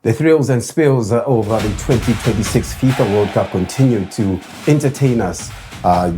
The thrills and spills over the 2026 FIFA World Cup continue to entertain us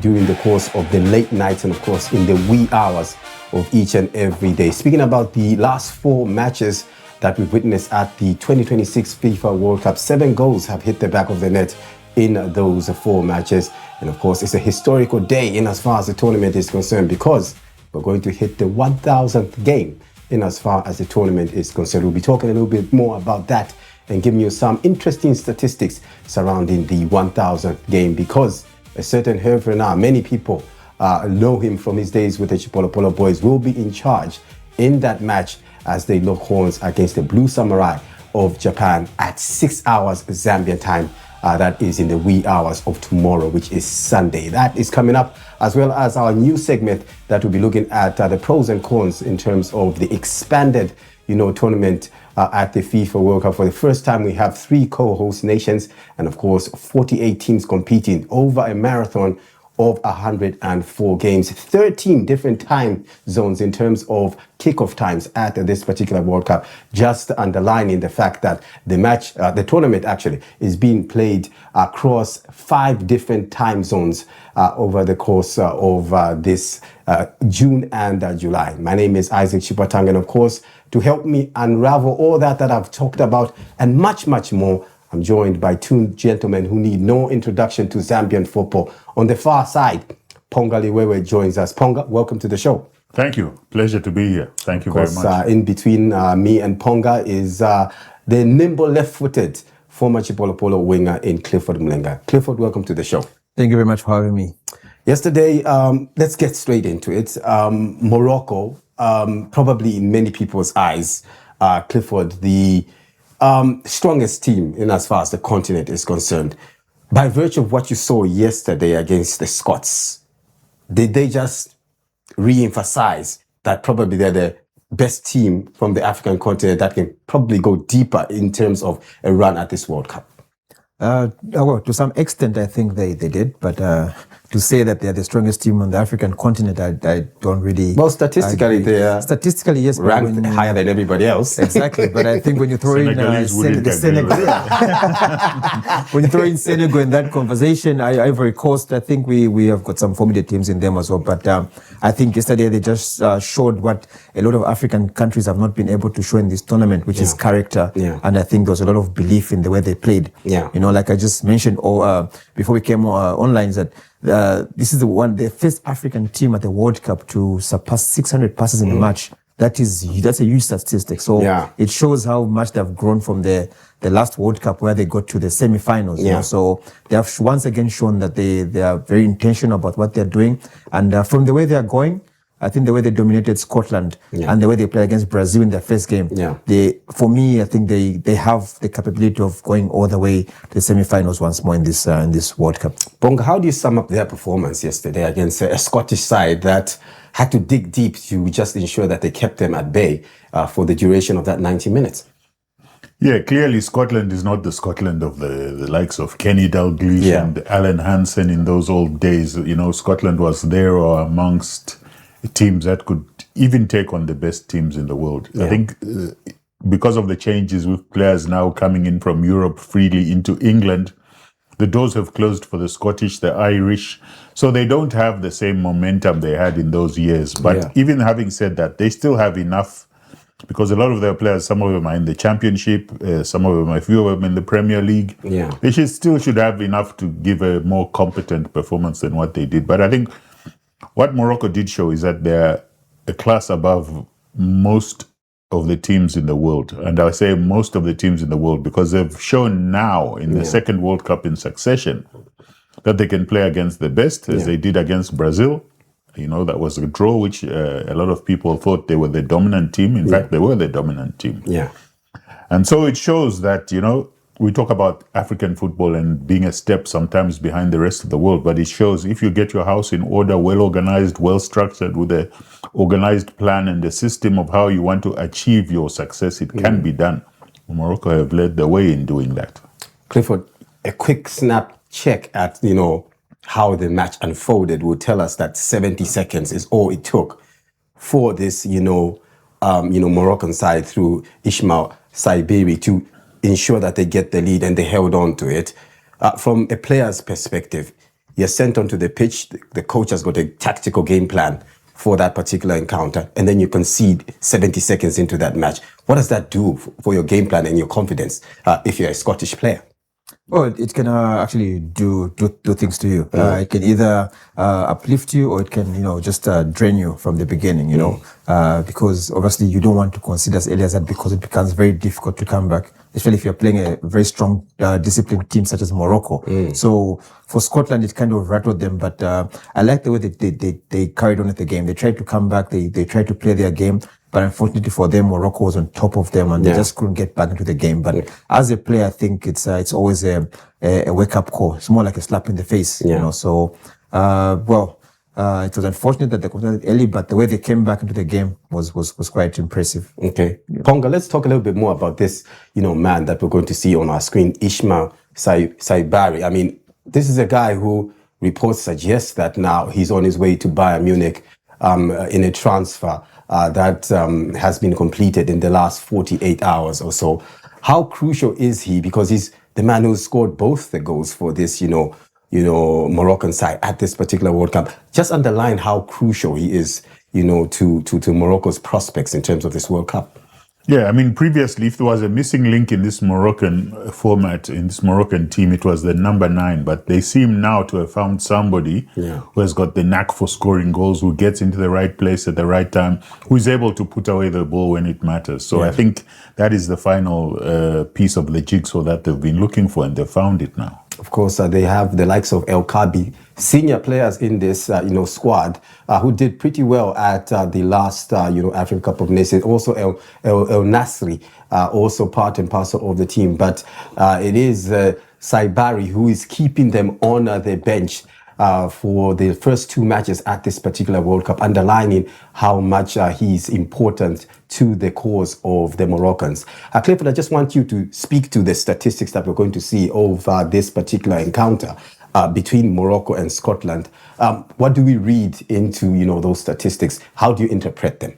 during the course of the late nights and, of course, in the wee hours of each and every day. Speaking about the last 4 matches that we've witnessed at the 2026 FIFA World Cup, 7 goals have hit the back of the net in those 4 matches. And, of course, it's a historical day in as far as the tournament is concerned, because we're going to hit the 1,000th game in as far as the tournament is concerned. We'll be talking a little bit more about that and giving you some interesting statistics surrounding the 1,000th game, because a certain Herve Renard, many people know him from his days with the Chipolo Polo Boys, will be in charge in that match as they lock horns against the Blue Samurai of Japan at 6 hours Zambian time. That is in the wee hours of tomorrow, which is Sunday. That is coming up, as well as our new segment that will be looking at the pros and cons in terms of the expanded, tournament at the FIFA World Cup. For the first time, we have 3 co-host nations and, of course, 48 teams competing over a marathon of 104 games, 13 different time zones in terms of kickoff times at this particular World Cup, just underlining the fact that the tournament actually is being played across 5 different time zones over the course of this June and July. My name is Isaac Chipatang, and of course, to help me unravel all that I've talked about and much, much more, I'm joined by 2 gentlemen who need no introduction to Zambian football. On the far side, Ponga Liwewe joins us. Ponga, welcome to the show. Thank you. Pleasure to be here. Thank you very much. In between me and Ponga is the nimble left-footed former Chipolo Polo winger in Clifford Mlenga. Clifford, welcome to the show. Thank you very much for having me. Yesterday, let's get straight into it. Morocco, probably in many people's eyes, Clifford, the strongest team in as far as the continent is concerned. By virtue of what you saw yesterday against the Scots, did they just re-emphasize that probably they're the best team from the African continent that can probably go deeper in terms of a run at this World Cup? Well, to some extent, I think they did, but to say that they're the strongest team on the African continent, I don't really. Well, statistically, they are yes, ranked higher than everybody else. Exactly, but I think when you throw in Senegal, when you throw in Senegal in that conversation, Ivory Coast, I think we have got some formidable teams in them as well. But I think yesterday they just showed what a lot of African countries have not been able to show in this tournament, which is character. Yeah. And I think there was a lot of belief in the way they played. Yeah. Like I just mentioned before we came online, is that this is the first African team at the World Cup to surpass 600 passes in a match. That's a huge statistic. So it shows how much they've grown from the last World Cup where they got to the semi-finals. Yeah. So they have once again shown that they are very intentional about what they're doing. And from the way they are going, I think the way they dominated Scotland and the way they played against Brazil in their first game, for me, I think they have the capability of going all the way to the semi-finals once more in this World Cup. Ponga, how do you sum up their performance yesterday against a Scottish side that had to dig deep to just ensure that they kept them at bay for the duration of that 90 minutes? Yeah, clearly Scotland is not the Scotland of the likes of Kenny Dalglish and Alan Hansen in those old days. Scotland was there or amongst teams that could even take on the best teams in the world. I think because of the changes with players now coming in from Europe freely into England, the doors have closed for the Scottish, the Irish, so they don't have the same momentum they had in those years. But even having said that, they still have enough, because a lot of their players, some of them are in the Championship, some of them, a few of them in the Premier League. They should have enough to give a more competent performance than what they did. But I think what Morocco did show is that they're a class above most of the teams in the world. And I say most of the teams in the world because they've shown now in the second World Cup in succession that they can play against the best, as they did against Brazil. That was a draw, which a lot of people thought they were the dominant team. In fact, they were the dominant team. And so it shows that, we talk about African football and being a step sometimes behind the rest of the world, but it shows if you get your house in order, well organized, well structured, with an organized plan and a system of how you want to achieve your success, it can be done. Morocco have led the way in doing that. Clifford, a quick snap check at, how the match unfolded will tell us that 70 seconds is all it took for this, Moroccan side through Ismail Saibiri to ensure that they get the lead, and they held on to it. From a player's perspective, you're sent onto the pitch, the coach has got a tactical game plan for that particular encounter, and then you concede 70 seconds into that match. What does that do for your game plan and your confidence if you're a Scottish player? Well, it can actually do things to you. It can either uplift you, or it can, just drain you from the beginning, because obviously you don't want to consider as early as that, because it becomes very difficult to come back, especially if you're playing a very strong, disciplined team such as Morocco. So for Scotland, it kind of rattled them, but I like the way they carried on with the game. They tried to come back, they tried to play their game. But unfortunately for them, Morocco was on top of them, and they just couldn't get back into the game. But as a player, I think it's always a wake-up call. It's more like a slap in the face, So, it was unfortunate that they conceded early, but the way they came back into the game was quite impressive. Okay. Ponga, let's talk a little bit more about this, man that we're going to see on our screen, Ismaila Saibari. I mean, this is a guy who reports suggest that now he's on his way to Bayern Munich in a transfer that has been completed in the last 48 hours or so. How crucial is he? Because he's the man who scored both the goals for this, Moroccan side at this particular World Cup. Just underline how crucial he is, to Morocco's prospects in terms of this World Cup. Yeah, I mean, previously, if there was a missing link in this Moroccan format, in this Moroccan team, it was the number 9. But they seem now to have found somebody who has got the knack for scoring goals, who gets into the right place at the right time, who is able to put away the ball when it matters. So I think that is the final piece of the jigsaw that they've been looking for, and they found it now. Of course, they have the likes of El Kabi, senior players in this, squad, who did pretty well at the last, African Cup of Nations. Also, El Nasri, also part and parcel of the team. But it is Saibari who is keeping them on the bench for the first 2 matches at this particular World Cup, underlining how much he's important to the cause of the Moroccans. Clifford, I just want you to speak to the statistics that we're going to see over this particular encounter between Morocco and Scotland. What do we read into, those statistics? How do you interpret them?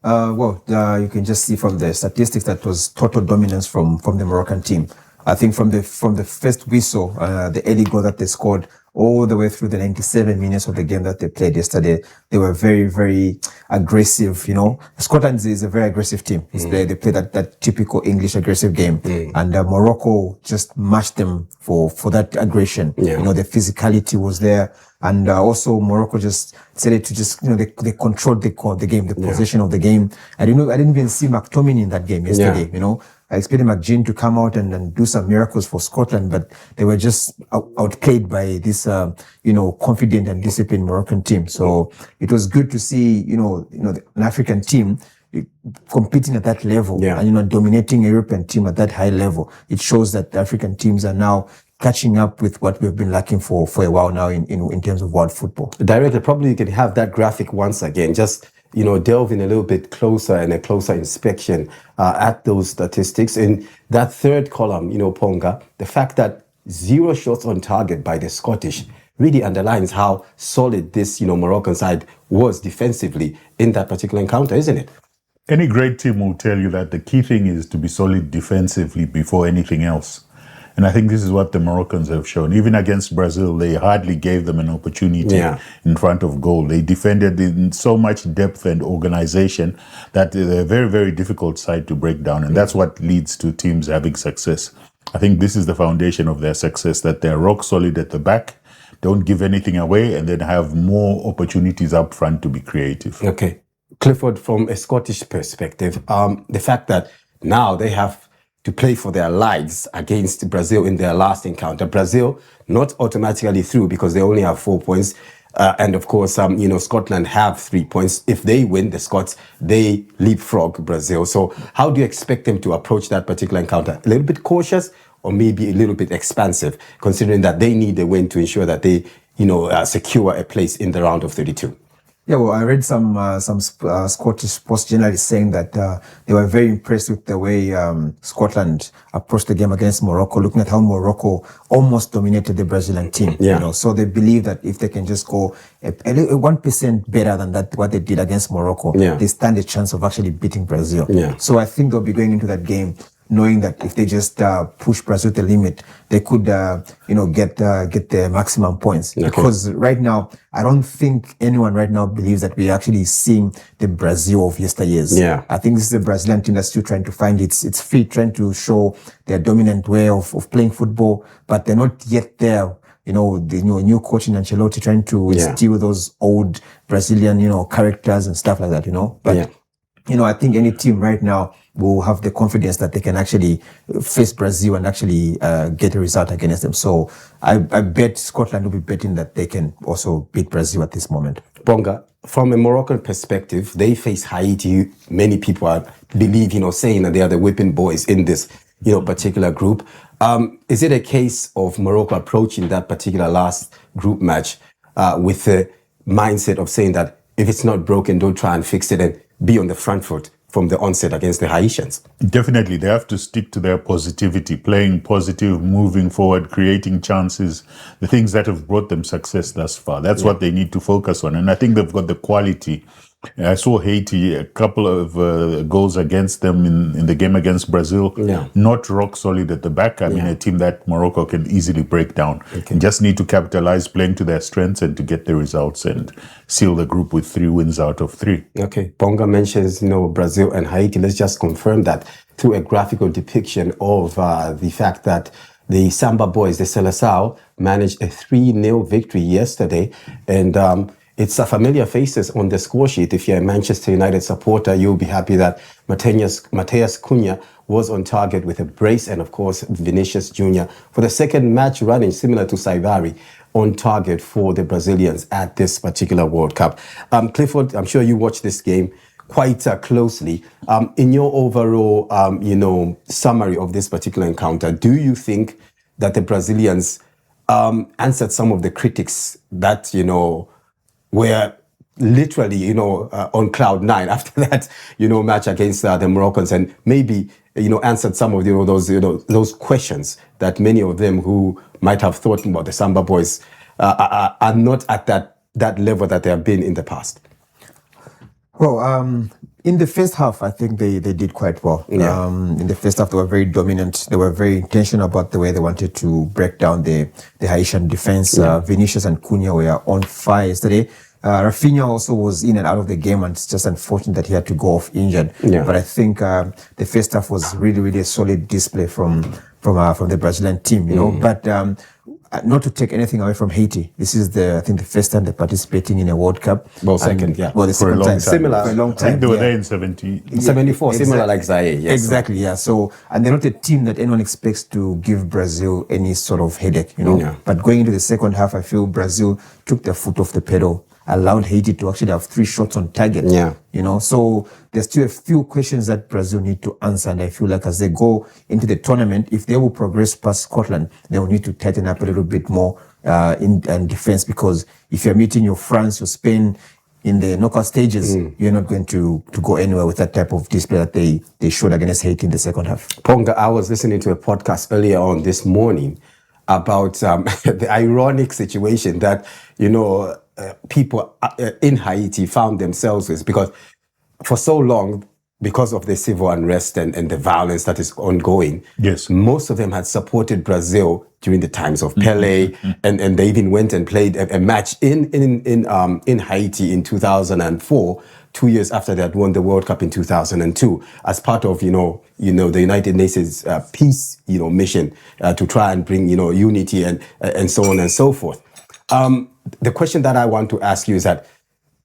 You can just see from the statistics that was total dominance from the Moroccan team. I think from the first whistle, the early goal that they scored, all the way through the 97 minutes of the game that they played yesterday, they were very, very aggressive. Scotland is a very aggressive team. They play that typical English aggressive game, and Morocco just matched them for that aggression. The physicality was there, and also Morocco just decided to just they controlled the game, the possession of the game. I didn't even see McTominay in that game yesterday. I expected McGinn to come out and do some miracles for Scotland, but they were just outplayed by this, confident and disciplined Moroccan team. So it was good to see, an African team competing at that level and, dominating a European team at that high level. It shows that the African teams are now catching up with what we've been lacking for a while now in terms of world football. Director, probably you can have that graphic once again. Just delve in a little bit closer and a closer inspection at those statistics. In that third column, Ponga, the fact that 0 shots on target by the Scottish really underlines how solid this, Moroccan side was defensively in that particular encounter, isn't it? Any great team will tell you that the key thing is to be solid defensively before anything else. And I think this is what the Moroccans have shown. Even against Brazil, they hardly gave them an opportunity in front of goal. They defended in so much depth and organization that they're a very, very difficult side to break down. And that's what leads to teams having success. I think this is the foundation of their success, that they're rock solid at the back, don't give anything away, and then have more opportunities up front to be creative. Okay. Clifford, from a Scottish perspective, the fact that now they have to play for their lives against Brazil in their last encounter. Brazil not automatically through because they only have 4 points. And of course, Scotland have 3 points. If they win, the Scots, they leapfrog Brazil. So how do you expect them to approach that particular encounter? A little bit cautious or maybe a little bit expansive, considering that they need a win to ensure that they, secure a place in the round of 32? Yeah, well, I read some Scottish sports journalists saying that they were very impressed with the way Scotland approached the game against Morocco, looking at how Morocco almost dominated the Brazilian team. So they believe that if they can just go 1% better than that, what they did against Morocco, they stand a chance of actually beating Brazil. So I think they'll be going into that game knowing that if they just push Brazil to the limit, they could, get the maximum points. Okay. Because right now, I don't think anyone right now believes that we're actually seeing the Brazil of yesteryears. Yeah. I think this is the Brazilian team that's still trying to find its feet, trying to show their dominant way of playing football, but they're not yet there. The new coach in Ancelotti trying to instill those old Brazilian, characters and stuff like that, But, I think any team right now will have the confidence that they can actually face Brazil and actually get a result against them. So I bet Scotland will be betting that they can also beat Brazil at this moment. Bonga, from a Moroccan perspective, they face Haiti. Many people believe, saying that they are the whipping boys in this, particular group. Is it a case of Morocco approaching that particular last group match with the mindset of saying that if it's not broken, don't try and fix it and be on the front foot from the onset against the Haitians? Definitely. They have to stick to their positivity, playing positive, moving forward, creating chances, the things that have brought them success thus far. That's what they need to focus on. And I think they've got the quality. I saw Haiti, a couple of goals against them in the game against Brazil. Yeah. Not rock solid at the back. I mean, a team that Morocco can easily break down. Okay. Just need to capitalize, playing to their strengths and to get the results and seal the group with 3 wins out of 3. Okay. Bonga mentions, Brazil and Haiti. Let's just confirm that through a graphical depiction of the fact that the Samba boys, the Seleção, managed a 3-0 victory yesterday. And it's a familiar faces on the score sheet. If you're a Manchester United supporter, you'll be happy that Mateus Cunha was on target with a brace, and of course Vinicius Jr. for the second match running, similar to Saivari, on target for the Brazilians at this particular World Cup. Clifford, I'm sure you watched this game quite closely. In your overall, summary of this particular encounter, do you think that the Brazilians answered some of the critics that, were literally, on cloud 9 after that, match against the Moroccans, and maybe, answered some of those questions that many of them who might have thought about the Samba boys are not at that level that they have been in the past? Well, in the first half, I think they did quite well. Yeah. In the first half, they were very dominant. They were very intentional about the way they wanted to break down the Haitian defense. Yeah. Vinicius and Cunha were on fire yesterday. Rafinha also was in and out of the game, and it's just unfortunate that he had to go off injured. Yeah. But I think the first half was really, really a solid display from the Brazilian team, But not to take anything away from Haiti, this is I think the first time they're participating in a World Cup. Well, second, yeah. Well, the For a second long time. time. Similar. For a long I time. think they were yeah. there in 70. 74, similar like Zaire. Yes. Exactly, yeah. So, and they're not a team that anyone expects to give Brazil any sort of headache, Yeah. But going into the second half, I feel Brazil took their foot off the pedal, allowed Haiti to actually have 3 shots on target. Yeah. So there's still a few questions that Brazil need to answer. And I feel like as they go into the tournament, if they will progress past Scotland, they will need to tighten up a little bit more in defense, because if you're meeting your France or Spain in the knockout stages, you're not going to go anywhere with that type of display that they showed against Haiti in the second half. Bonga, I was listening to a podcast earlier on this morning about the ironic situation that, people in Haiti found themselves with, because for so long, because of the civil unrest and the violence that is ongoing, yes, most of them had supported Brazil during the times of Pelé, and they even went and played a match in Haiti in 2004, 2 years after they had won the World Cup in 2002, as part of the United Nations peace mission to try and bring unity and so on and so forth. The question that I want to ask you is that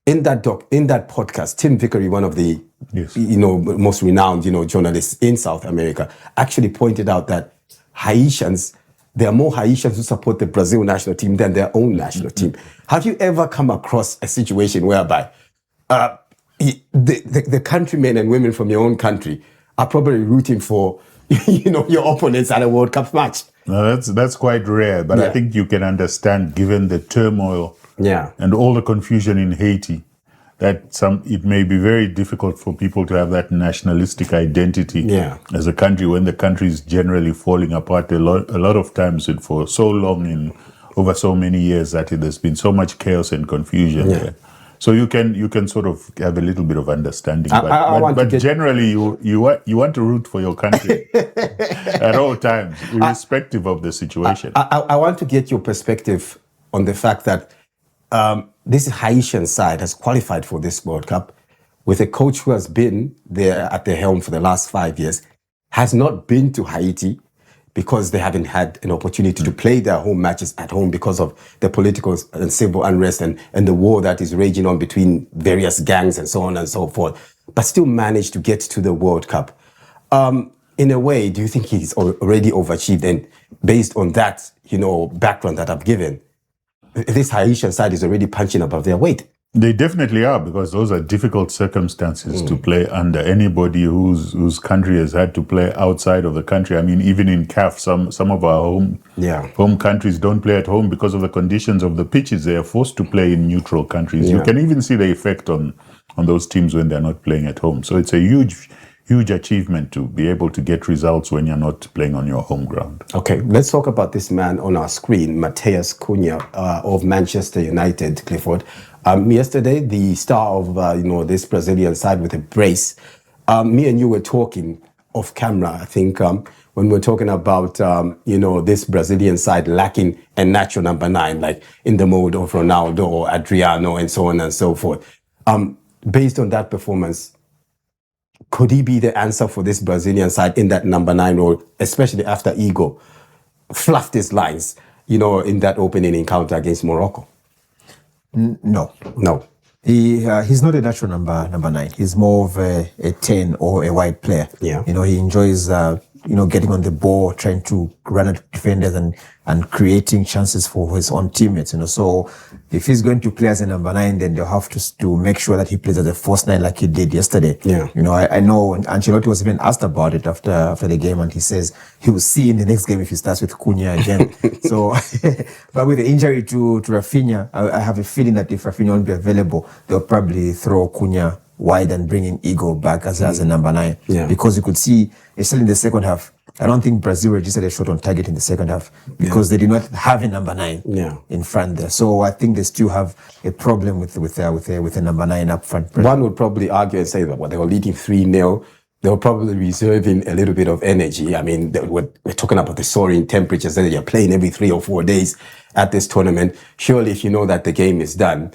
in that podcast, Tim Vickery, one of the most renowned journalists in South America, actually pointed out that Haitians, there are more Haitians who support the Brazil national team than their own national team. Have you ever come across a situation whereby the countrymen and women from your own country are probably rooting for your opponents at a World Cup match? No, that's quite rare, but I think you can understand, given the turmoil and all the confusion in Haiti, that it may be very difficult for people to have that nationalistic identity as a country when the country is generally falling apart a lot of times, and for so long over so many years that there's been so much chaos and confusion there. So you can sort of have a little bit of understanding, but generally you want to root for your country at all times, irrespective of the situation. I want to get your perspective on the fact that this Haitian side has qualified for this World Cup with a coach who has been there at the helm for the last 5 years, has not been to Haiti because they haven't had an opportunity to play their home matches at home because of the political and civil unrest and the war that is raging on between various gangs and so on and so forth, but still managed to get to the World Cup. In a way, do you think he's already overachieved? And based on that, background that I've given, this Haitian side is already punching above their weight. They definitely are, because those are difficult circumstances to play under. Anybody whose country has had to play outside of the country. I mean, even in CAF, some of our home countries don't play at home because of the conditions of the pitches. They are forced to play in neutral countries. You can even see the effect on those teams when they're not playing at home. So it's a huge achievement to be able to get results when you're not playing on your home ground. Okay, let's talk about this man on our screen, Matheus Cunha of Manchester United, Clifford. Yesterday, the star of this Brazilian side with a brace. Me and you were talking off camera, I think, when we're talking about this Brazilian side lacking a natural number 9, like in the mode of Ronaldo or Adriano and so on and so forth. Based on that performance, could he be the answer for this Brazilian side in that number 9 role, especially after Igor fluffed his lines, in that opening encounter against Morocco? No. He's not a natural number 9. He's more of a 10 or a wide player. Yeah. He enjoys getting on the ball, trying to run at defenders and creating chances for his own teammates. So if he's going to play as a number 9, then they'll have to make sure that he plays as a false 9 like he did yesterday. Yeah. I know Ancelotti was even asked about it after the game, and he says he will see in the next game if he starts with Cunha again. So, but with the injury to Rafinha, I have a feeling that if Rafinha won't be available, they'll probably throw Cunha wide and bring in Igor back as a number 9. Yeah. Because you could see, especially in the second half, I don't think Brazil registered a shot on target in the second half because they did not have a number 9 in front there. So I think they still have a problem with a number 9 up front. One would probably argue and say that they were leading 3-0. They were probably reserving a little bit of energy. I mean, we're talking about the soaring temperatures that you're playing every 3 or 4 days at this tournament. Surely, if you know that the game is done,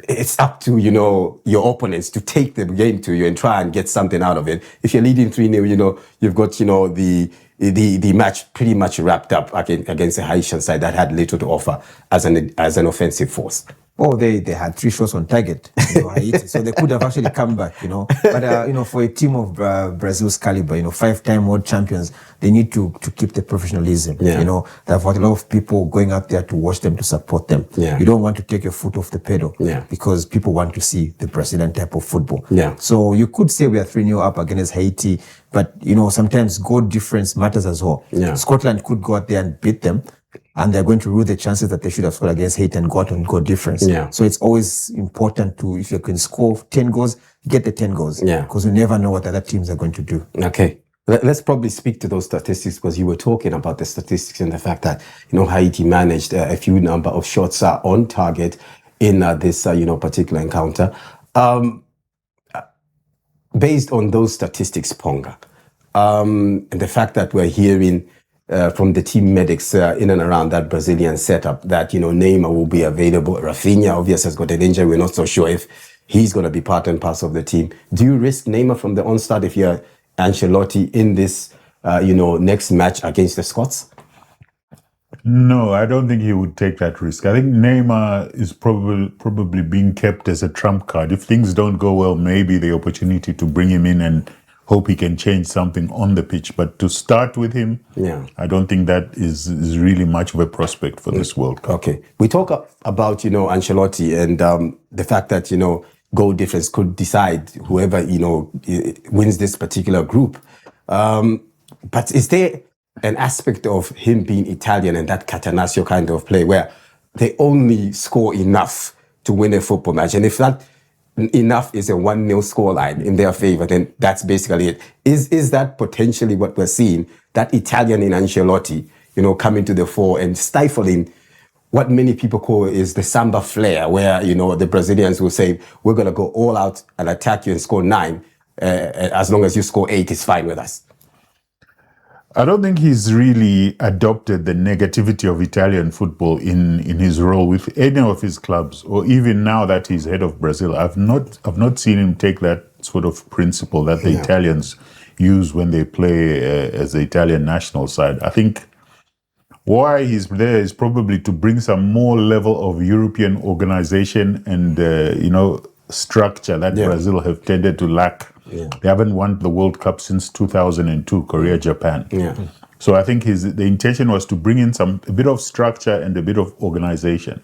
it's up to, your opponents to take the game to you and try and get something out of it. If you're leading 3-0, you've got, the match pretty much wrapped up against the Haitian side that had little to offer as an offensive force. Oh, they had 3 shots on target, Haiti, so they could have actually come back, But, for a team of Brazil's caliber, 5-time world champions, they need to keep the professionalism. Yeah. They've got a lot of people going out there to watch them, to support them. Yeah. You don't want to take your foot off the pedal because people want to see the Brazilian type of football. Yeah. So you could say we are 3-0 up against Haiti, but, sometimes goal difference matters as well. Yeah. Scotland could go out there and beat them, and they're going to rule the chances that they should have scored against Haiti and got on goal difference. Yeah. So it's always important to, if you can score 10 goals, get the 10 goals. Yeah. Because you never know what other teams are going to do. Okay. Let's probably speak to those statistics, because you were talking about the statistics and the fact that, Haiti managed a few number of shots on target in this, particular encounter. Based on those statistics, Ponga, and the fact that we're hearing from the team medics in and around that Brazilian setup that, Neymar will be available. Rafinha, obviously, has got an injury. We're not so sure if he's going to be part and parcel of the team. Do you risk Neymar from the onstart if you're Ancelotti in this, next match against the Scots? No, I don't think he would take that risk. I think Neymar is probably being kept as a trump card. If things don't go well, maybe the opportunity to bring him in and hope he can change something on the pitch. But to start with him, I don't think that is really much of a prospect for this World Cup. Okay. We talk about, Ancelotti and the fact that, goal difference could decide whoever, wins this particular group. But is there an aspect of him being Italian and that Catenaccio kind of play where they only score enough to win a football match? And if that enough is a 1-0 scoreline in their favor, then that's basically it. Is that potentially what we're seeing? That Italian in Ancelotti, coming to the fore and stifling what many people call is the samba flair, where, you know, the Brazilians will say, we're going to go all out and attack you and score 9. As long as you score 8, it's fine with us. I don't think he's really adopted the negativity of Italian football in his role with any of his clubs, or even now that he's head of Brazil. I've not seen him take that sort of principle that the Italians use when they play as the Italian national side. I think why he's there is probably to bring some more level of European organization and structure that Brazil have tended to lack. They haven't won the World Cup since 2002, Korea, Japan. So I think the intention was to bring in a bit of structure and a bit of organization,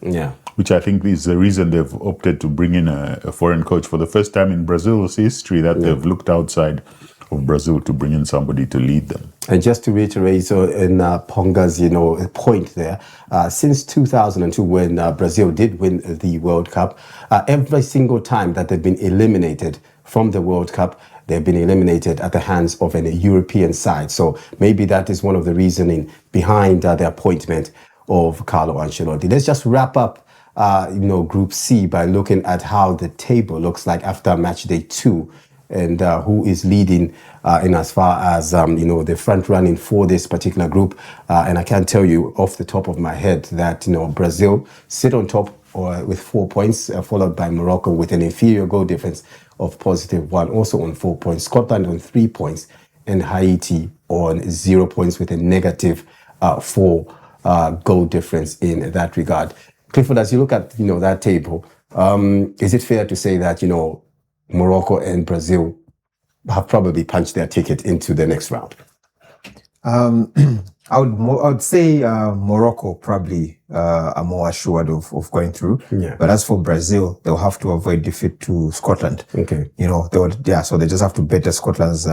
which I think is the reason they've opted to bring in a foreign coach for the first time in Brazil's history, that they've looked outside of Brazil to bring in somebody to lead them. And just to reiterate, so in Ponga's, point there, since 2002, when Brazil did win the World Cup, every single time that they've been eliminated from the World Cup, they've been eliminated at the hands of a European side. So maybe that is one of the reasoning behind the appointment of Carlo Ancelotti. Let's just wrap up, Group C by looking at how the table looks like after match day 2. And who is leading in as far as, the front running for this particular group. And I can tell you off the top of my head that, Brazil sit on top with 4 points, followed by Morocco with an inferior goal difference of +1, also on 4 points. Scotland on 3 points, and Haiti on 0 points with a -4 goal difference in that regard. Clifford, as you look at, that table, is it fair to say that, Morocco and Brazil have probably punched their ticket into the next round? I would say Morocco probably are more assured of going through. But as for Brazil, they'll have to avoid defeat to Scotland. Okay. So they just have to better Scotland's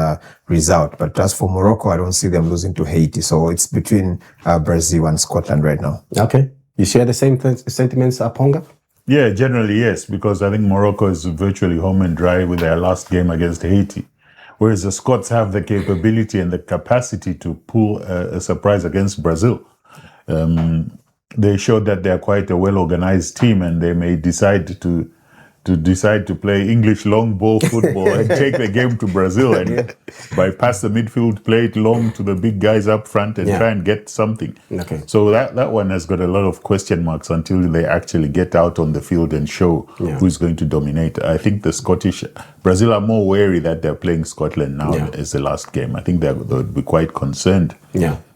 result. But as for Morocco, I don't see them losing to Haiti. So it's between Brazil and Scotland right now. Okay. You share the same sentiments, Ponga? Yeah, generally, yes, because I think Morocco is virtually home and dry with their last game against Haiti. Whereas the Scots have the capability and the capacity to pull a surprise against Brazil. They showed that they're quite a well-organized team, and they may decide to play English long ball football and take the game to Brazil and bypass the midfield, play it long to the big guys up front and try and get something. Okay. So that one has got a lot of question marks until they actually get out on the field and show who's going to dominate. I think Brazil are more wary that they're playing Scotland now as the last game. I think they would be quite concerned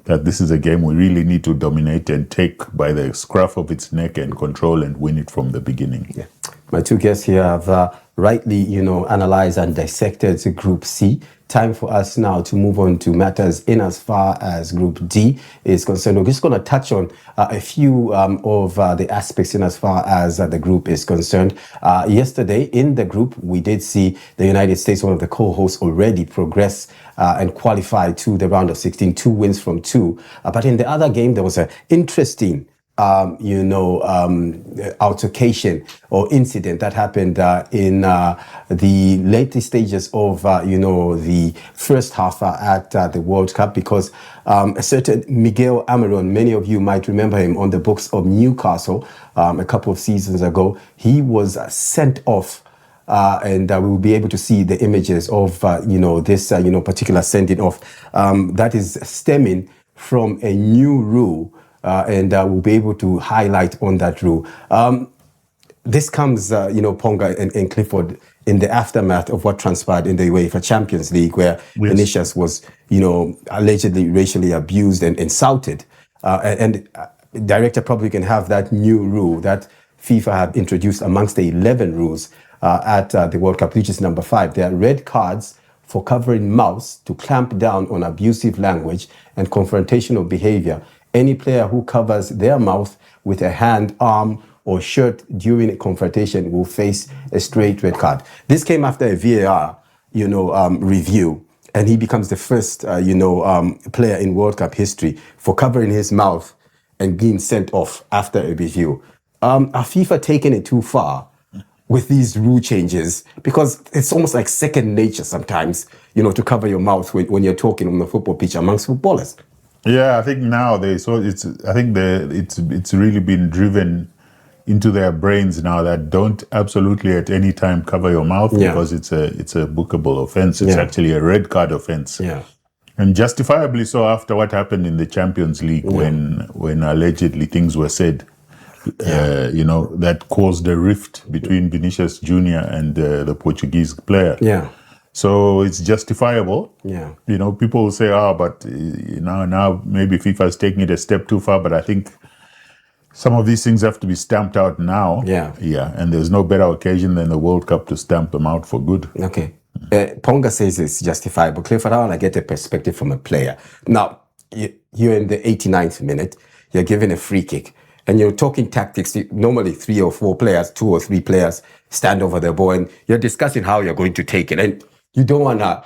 that this is a game we really need to dominate and take by the scruff of its neck and control and win it from the beginning. Yeah. My two guests here have rightly, analyzed and dissected Group C. Time for us now to move on to matters in as far as Group D is concerned. We're just going to touch on a few of the aspects in as far as the group is concerned. Yesterday in the group, we did see the United States, one of the co-hosts, already progress and qualify to the round of 16, 2 wins from 2. But in the other game, there was an interesting altercation or incident that happened in the later stages of, the first half at the World Cup, because a certain Miguel Almiron, many of you might remember him on the books of Newcastle a couple of seasons ago, he was sent off. And we will be able to see the images of, this, particular sending off that is stemming from a new rule. And we'll be able to highlight on that rule. This comes, Ponga and Clifford, in the aftermath of what transpired in the UEFA Champions League, where Vinicius was, allegedly racially abused and insulted. And Director probably can have that new rule that FIFA have introduced amongst the 11 rules at the World Cup, which is number 5. There are red cards for covering mouths to clamp down on abusive language and confrontational behavior. Any player who covers their mouth with a hand, arm, or shirt during a confrontation will face a straight red card. This came after a VAR, review, and he becomes the first, player in World Cup history for covering his mouth and being sent off after a review. Are FIFA taking it too far with these rule changes? Because it's almost like second nature sometimes, to cover your mouth when you're talking on the football pitch amongst footballers. Yeah, I think now it's really been driven into their brains now that don't absolutely at any time cover your mouth because it's a bookable offense. It's actually a red card offense. Yeah. And justifiably so after what happened in the Champions League when allegedly things were said, that caused a rift between Vinicius Jr. and the Portuguese player. Yeah. So it's justifiable. Yeah. People will say, but now maybe FIFA is taking it a step too far, but I think some of these things have to be stamped out now. Yeah. Yeah. And there's no better occasion than the World Cup to stamp them out for good. Okay. Ponga says it's justifiable. Clifford, I want to get a perspective from a player. Now, you're in the 89th minute. You're given a free kick. And you're talking tactics. Normally 3 or 4 players, 2 or 3 players stand over the ball and you're discussing how you're going to take it. And you don't want to,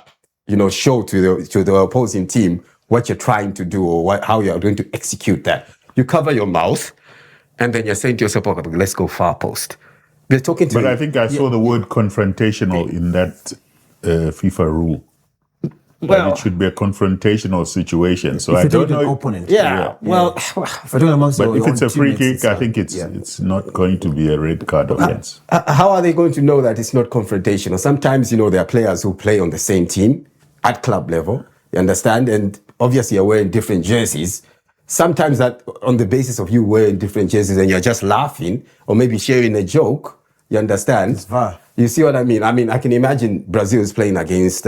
show to the opposing team what you're trying to do or how you're going to execute that. You cover your mouth and then you're saying to yourself, okay, let's go far post. They're talking to But I think I saw the word confrontational in that FIFA rule. Well, it should be a confrontational situation. So I don't know. Opponent. Yeah. Well, but if it's a free kick, I think it's not going to be a red card offense. How are they going to know that it's not confrontational? Sometimes, there are players who play on the same team at club level. You understand? And obviously you're wearing different jerseys. Sometimes that on the basis of you wearing different jerseys and you're just laughing or maybe sharing a joke, you understand? It's far. You see what I mean? I can imagine Brazil is playing against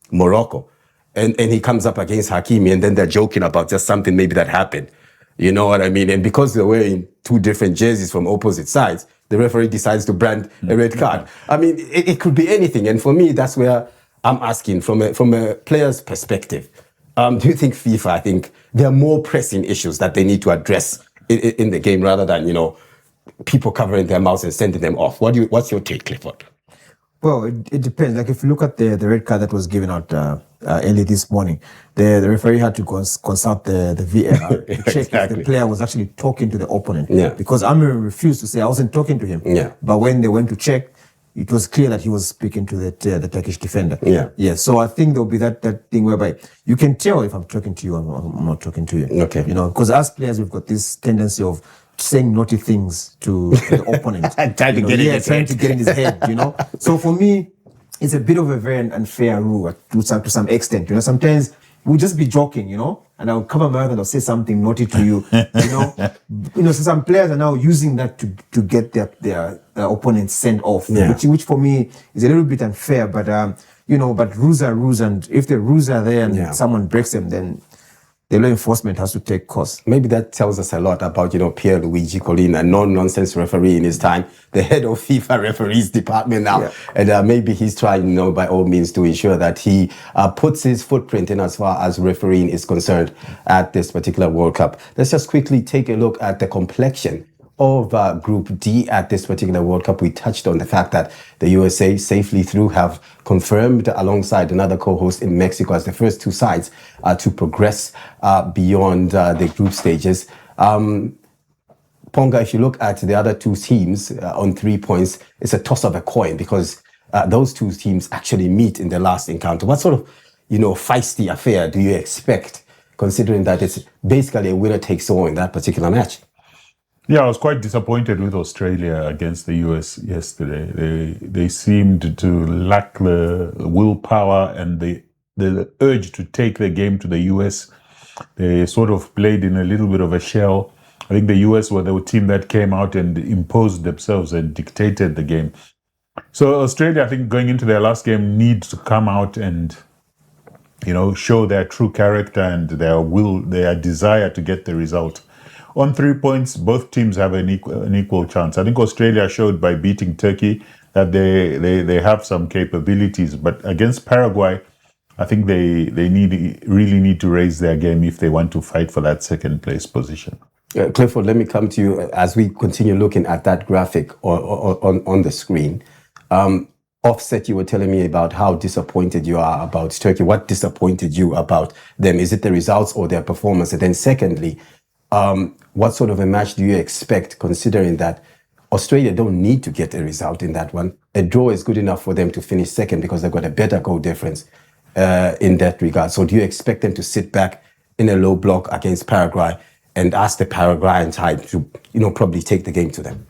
Morocco and he comes up against Hakimi and then they're joking about just something maybe that happened. You know what I mean? And because they're wearing 2 different jerseys from opposite sides, the referee decides to brand a red card. I mean, it could be anything. And for me, that's where I'm asking from a player's perspective. Do you think FIFA, I think there are more pressing issues that they need to address in the game rather than, people covering their mouths and sending them off? What's your take, Clifford? Well, it depends. Like if you look at the red card that was given out early this morning, the referee had to consult the VAR to check if the player was actually talking to the opponent. Yeah. Because Amir refused to say I wasn't talking to him. Yeah. But when they went to check, it was clear that he was speaking to the Turkish defender. Yeah. Yeah. So I think there'll be that thing whereby you can tell if I'm talking to you or I'm not talking to you. Okay. Because as players, we've got this tendency of saying naughty things to the opponent. trying to get in his head, So for me, it's a bit of a very unfair rule to some extent. Sometimes we'll just be joking, and I'll cover my mouth and I'll say something naughty to you, So some players are now using that to get their opponents sent off, which for me is a little bit unfair. But but rules are rules, and if the rules are there and someone breaks them, then the law enforcement has to take course. Maybe that tells us a lot about, Pierluigi Collina, a non-nonsense referee in his time, the head of FIFA referees department now. Yeah. And maybe he's trying, by all means to ensure that he puts his footprint in as far as refereeing is concerned at this particular World Cup. Let's just quickly take a look at the complexion of Group D at this particular World Cup. We touched on the fact that the USA safely through have confirmed alongside another co-host in Mexico as the first 2 sides to progress beyond the group stages. Ponga, if you look at the other 2 teams on 3 points, it's a toss of a coin because those 2 teams actually meet in the last encounter. What sort of, feisty affair do you expect, considering that it's basically a winner takes all in that particular match? Yeah, I was quite disappointed with Australia against the US yesterday. They seemed to lack the willpower and the urge to take the game to the US. They sort of played in a little bit of a shell. I think the US were the team that came out and imposed themselves and dictated the game. So Australia, I think going into their last game, needs to come out and, show their true character and their will, their desire to get the result. On 3 points, both teams have an equal chance. I think Australia showed by beating Turkey that they have some capabilities, but against Paraguay, I think they really need to raise their game if they want to fight for that second place position. Clifford, let me come to you as we continue looking at that graphic on the screen. Offset, you were telling me about how disappointed you are about Turkey. What disappointed you about them? Is it the results or their performance? And then secondly, what sort of a match do you expect, considering that Australia don't need to get a result in that one? A draw is good enough for them to finish second because they've got a better goal difference in that regard. So do you expect them to sit back in a low block against Paraguay and ask the Paraguayan side to, probably take the game to them?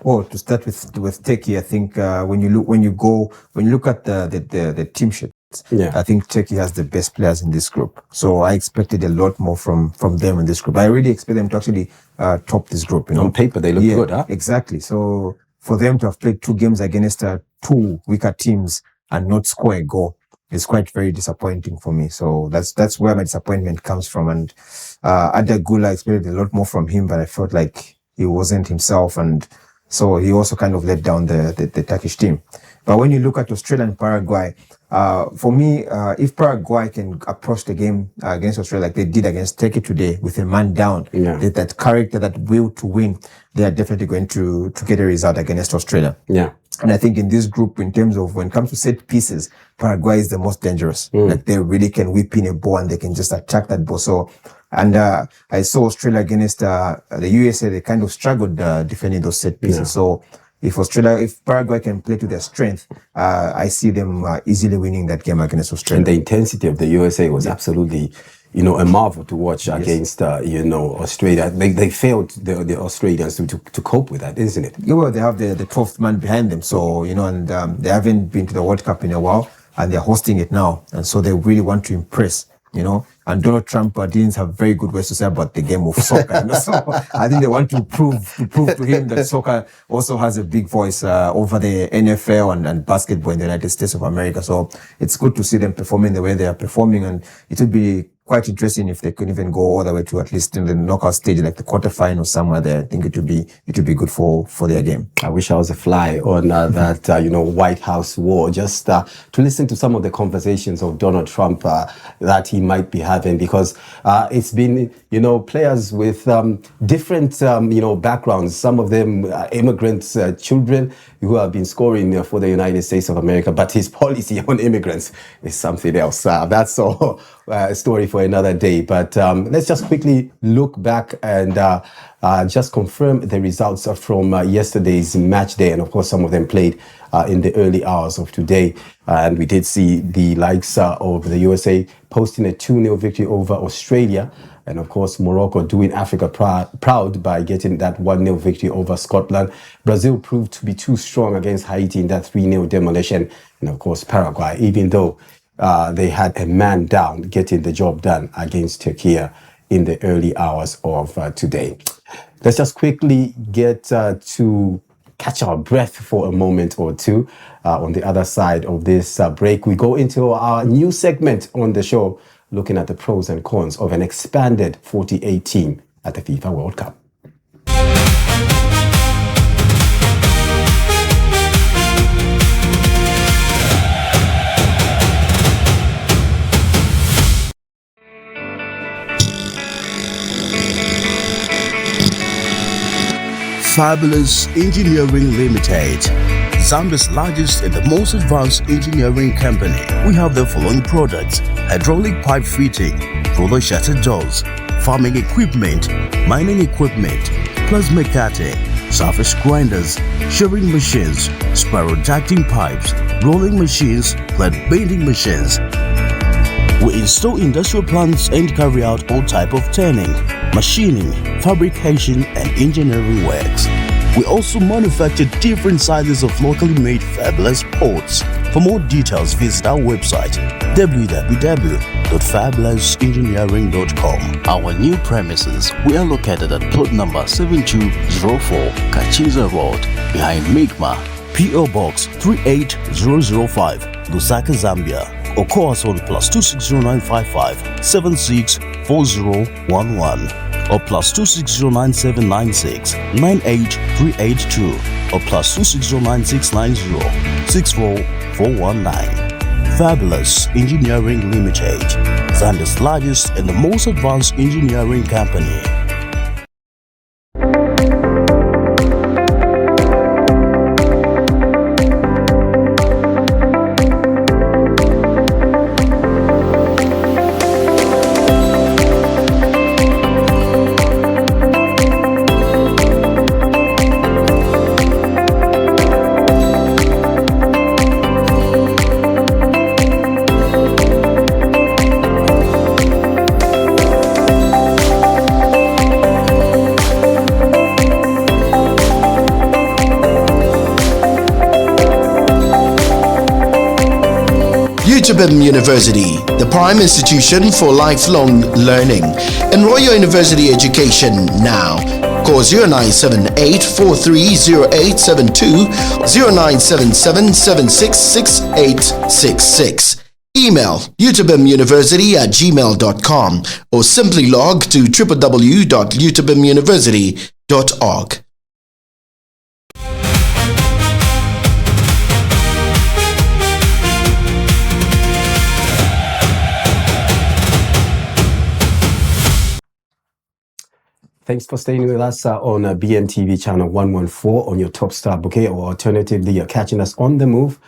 Well, to start with Turkey, I think when you look at the team sheet, I think Turkey has the best players in this group. So I expected a lot more from them in this group. I really expect them to actually top this group. On paper, they look good, huh? Exactly. So for them to have played 2 games against 2 weaker teams and not score a goal is quite very disappointing for me. So that's where my disappointment comes from. And Arda Güler, I expected a lot more from him, but I felt like he wasn't himself, and so he also kind of let down the Turkish team. But when you look at Australia and Paraguay, for me, if Paraguay can approach the game against Australia like they did against Turkey today with a man down, that character, that will to win, they are definitely going to get a result against Australia. Yeah. And I think in this group, in terms of when it comes to set pieces, Paraguay is the most dangerous. Like they really can whip in a ball and they can just attack that ball. So, and I saw Australia against the USA, they kind of struggled defending those set pieces. Yeah. So if Paraguay can play to their strength, I see them easily winning that game against Australia. And the intensity of the USA was absolutely, a marvel to watch against, Australia. They failed the Australians to cope with that, isn't it? Yeah, well, they have the 12th man behind them. So, and they haven't been to the World Cup in a while, and they're hosting it now. And so they really want to impress. And Donald Trump didn't have very good words to say about the game of soccer. So I think they want to prove to him that soccer also has a big voice over the NFL and basketball in the United States of America. So it's good to see them performing the way they are performing, and it would be quite interesting if they could even go all the way to at least in the knockout stage, like the quarterfinal somewhere there. I think it would be good for their game. I wish I was a fly on that White House wall, just to listen to some of the conversations of Donald Trump that he might be having, because it's been players with different backgrounds. Some of them immigrants, children who have been scoring for the United States of America, but his policy on immigrants is something else. That's all a story for another day. But let's just quickly look back and just confirm the results from yesterday's match day. And of course, some of them played in the early hours of today. And we did see the likes of the USA posting a 2-0 victory over Australia. And of course, Morocco doing Africa proud by getting that 1-0 victory over Scotland. Brazil proved to be too strong against Haiti in that 3-0 demolition. And of course, Paraguay, even though they had a man down, getting the job done against Turkey in the early hours of today. Let's just quickly get to catch our breath for a moment or two. On the other side of this break, we go into our new segment on the show, looking at the pros and cons of an expanded 48 team at the FIFA World Cup. Fabulous Engineering Limited, Zambia's largest and the most advanced engineering company. We have the following products: hydraulic pipe fitting, roller shutter doors, farming equipment, mining equipment, plasma cutting, surface grinders, shearing machines, spiral ducting pipes, rolling machines, flat bending machines. We install industrial plants and carry out all type of turning, machining, fabrication and engineering works. We also manufacture different sizes of locally made fabulous pots. For more details, visit our website www.fabulousengineering.com. Our new premises, we are located at plot number 7204 Kachiza Road, behind Migma, PO Box 38005, Lusaka, Zambia. Or call us on +2609555 764011 or +2609796 98382 or +2609690 64419. Fabulous Engineering Limited, Zambia's largest and the most advanced engineering company. UTBIM University, the prime institution for lifelong learning. Enroll your university education now. Call 0978-430872, 0977-766866. Email utbimuniversity@gmail.com or simply log to www.utbimuniversity.org. Thanks for staying with us on BMTV channel 114 on your Top Star Bouquet, or alternatively, you're catching us on the move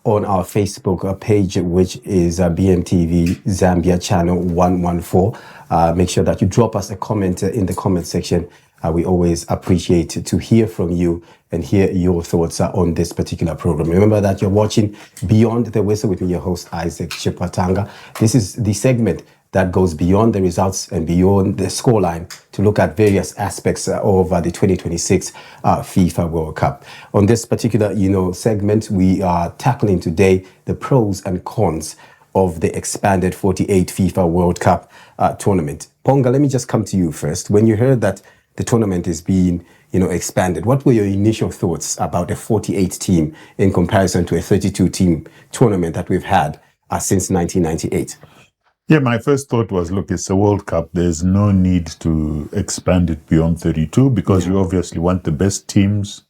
on our Facebook page, which is BMTV Zambia channel 114. Make sure that you drop us a comment in the comment section. We always appreciate to hear from you and hear your thoughts on this particular program. Remember that you're watching Beyond the Whistle with me, your host, Isaac Chipatanga. This is the segment that goes beyond the results and beyond the scoreline to look at various aspects of the 2026 FIFA World Cup. On this particular, segment, we are tackling today the pros and cons of the expanded 48 FIFA World Cup tournament. Ponga, let me just come to you first. When you heard that the tournament is being, expanded, what were your initial thoughts about a 48 team in comparison to a 32 team tournament that we've had since 1998? Yeah, my first thought was, look, it's a World Cup. There's no need to expand it beyond 32 because you obviously want the best teams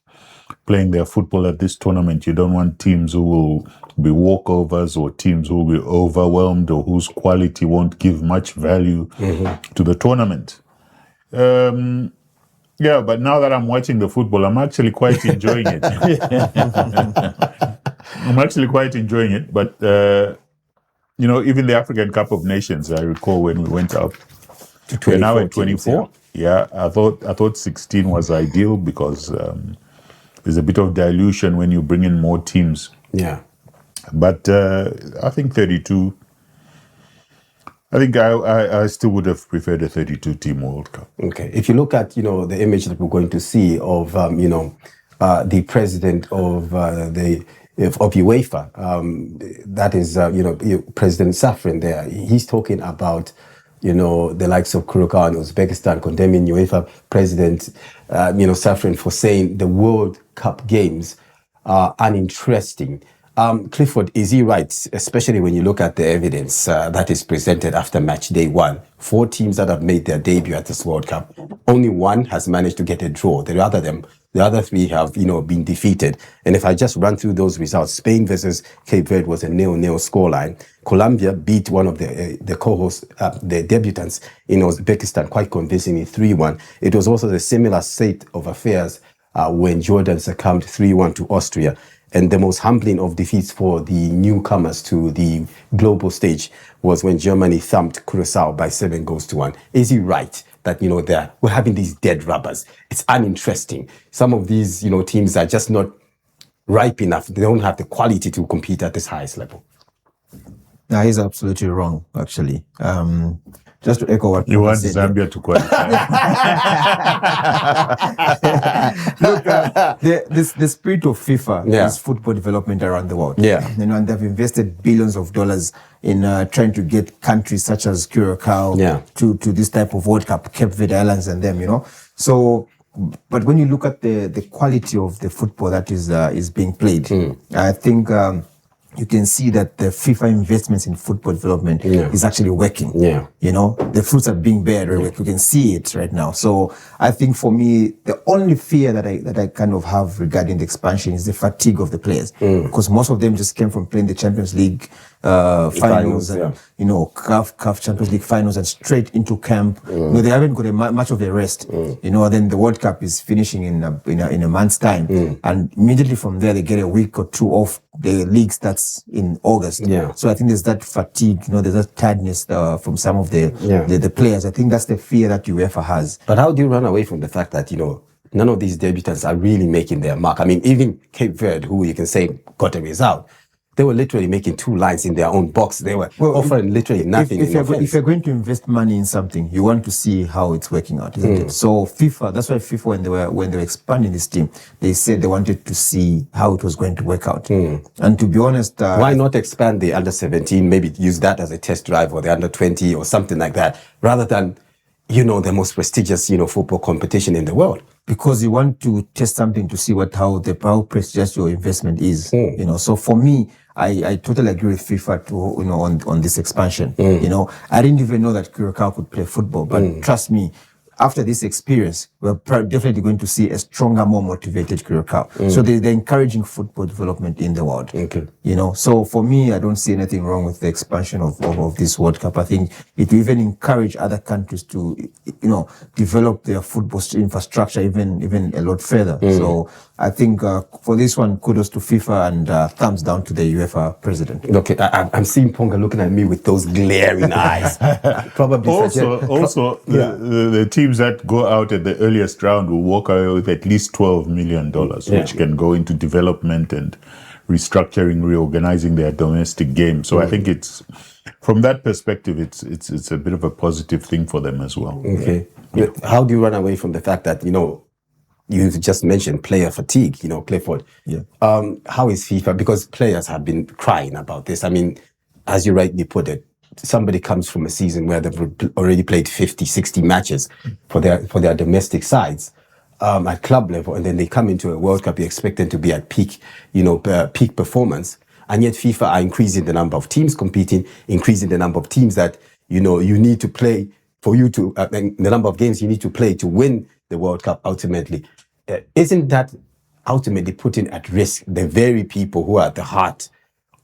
playing their football at this tournament. You don't want teams who will be walkovers or teams who will be overwhelmed or whose quality won't give much value to the tournament. Yeah, but now that I'm watching the football, I'm actually quite enjoying it. I'm actually quite enjoying it, but even the African Cup of Nations, I recall when we went up, we're now at 24. Yeah, I thought 16 was ideal because there's a bit of dilution when you bring in more teams. Yeah. But I think 32, I think I still would have preferred a 32-team World Cup. Okay. If you look at, the image that we're going to see of, the president of UEFA, that is, President Safrin there, he's talking about, the likes of Kurukau and Uzbekistan condemning UEFA President, Safrin for saying the World Cup games are uninteresting. Clifford, is he right, especially when you look at the evidence that is presented after match day one? 4 teams that have made their debut at this World Cup, only one has managed to get a draw. The other 3 have, been defeated. And if I just run through those results, Spain versus Cape Verde was a 0-0 scoreline. Colombia beat one of the co-hosts, the debutants in Uzbekistan quite convincingly 3-1. It was also the similar state of affairs when Jordan succumbed 3-1 to Austria. And the most humbling of defeats for the newcomers to the global stage was when Germany thumped Curacao by 7-1. Is he right that, we're having these dead rubbers? It's uninteresting. Some of these, teams are just not ripe enough. They don't have the quality to compete at this highest level. No, he's absolutely wrong, actually. Just to echo what you want Zambia to qualify. Look, the spirit of FIFA is football development around the world. Yeah, and they've invested billions of dollars in trying to get countries such as Curacao to this type of World Cup, Cape Verde Islands and them. So. But when you look at the quality of the football that is being played, I think. You can see that the FIFA investments in football development is actually working. Yeah. The fruits are being bared. We can see it right now. So I think for me, the only fear that I kind of have regarding the expansion is the fatigue of the players. Because most of them just came from playing the Champions League finals and, CAF Champions League finals and straight into camp. They haven't got much of a rest. Then the World Cup is finishing in a month's time. And immediately from there, they get a week or 2 off the league starts in August. So I think there's that fatigue, there's that tiredness from some of the players. I think that's the fear that UEFA has. But how do you run away from the fact that, none of these debutants are really making their mark? I mean, even Cape Verde, who you can say got a result, They were literally making 2 lines in their own box. They were offering literally nothing. If you're going to invest money in something, you want to see how it's working out, isn't it? So FIFA, that's why FIFA, when they were expanding this team, they said they wanted to see how it was going to work out. And to be honest, why not expand the under 17? Maybe use that as a test drive, or the under 20 or something like that, rather than, the most prestigious, football competition in the world. Because you want to test something to see how prestigious your investment is. So for me, I totally agree with FIFA on this expansion. I didn't even know that Curacao could play football, but trust me, after this experience, we're definitely going to see a stronger, more motivated Curacao. So they're encouraging football development in the world. Okay. So for me, I don't see anything wrong with the expansion of this World Cup. I think it will even encourage other countries to, develop their football infrastructure even a lot further. So I think for this one, kudos to FIFA and thumbs down to the UEFA president. Okay, I'm seeing Ponga looking at me with those glaring eyes. Probably the teams that go out at the earliest round will walk away with at least $12 million, which can go into development and restructuring, reorganizing their domestic game. So I think it's, from that perspective, it's a bit of a positive thing for them as well. Okay. Yeah. How do you run away from the fact that, you just mentioned player fatigue, Clifford? Yeah. How is FIFA? Because players have been crying about this. I mean, as you rightly put it, somebody comes from a season where they've already played 50, 60 matches for their domestic sides at club level, and then they come into a World Cup, you expect them to be at peak performance, and yet FIFA are increasing the number of teams competing, increasing the number of teams that you need to play for you to the number of games you need to play to win the World Cup ultimately. Isn't that ultimately putting at risk the very people who are at the heart